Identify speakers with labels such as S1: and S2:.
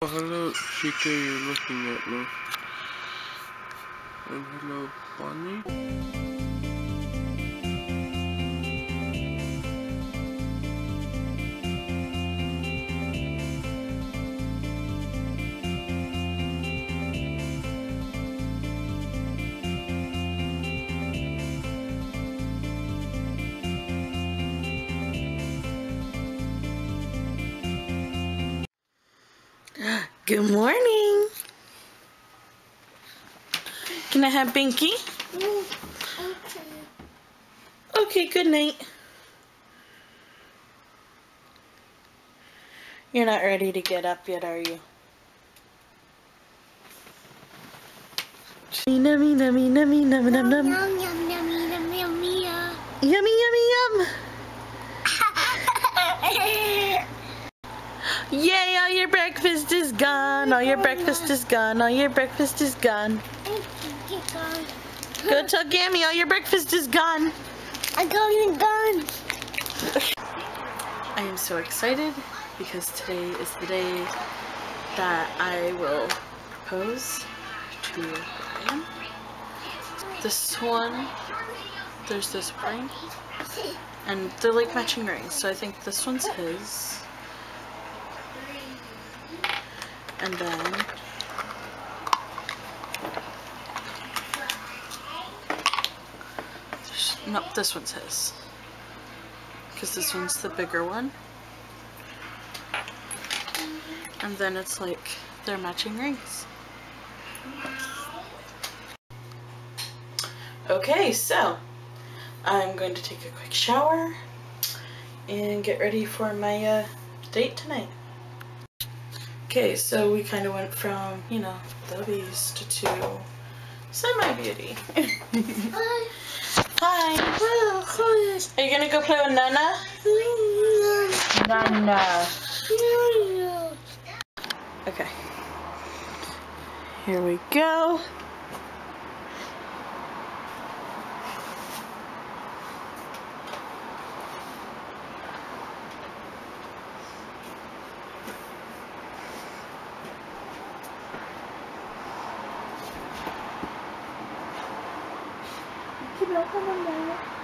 S1: Oh, hello, Chica, you're looking at me. And hello, Bonnie.
S2: Good morning. Can I have Binky?
S3: Okay.
S2: Okay, good night. You're not ready to get up yet, are you? Yummy, yummy, yummy, yummy, yum, yum.
S3: Yum, yum, yummy, yum, yummy, yum.
S2: Yummy, yummy, yum. Yay, all your breakfast is gone. All your breakfast is gone. All your breakfast is gone. Go tell Gammy all your breakfast is gone.
S3: I'm going gone.
S2: I am so excited because today is the day that I will propose to Ryan. This one, there's this ring, and they're like matching rings, so I think this one's his. And then no, this one's his, because this one's the bigger one. And then it's like they're matching rings. Okay, so I'm going to take a quick shower and get ready for my date tonight. Okay, so we kind of went from, you know, the beast to semi-beauty. Hi. Are you gonna go play with Nana? Nana. Okay. Here we go.
S3: Keep looking at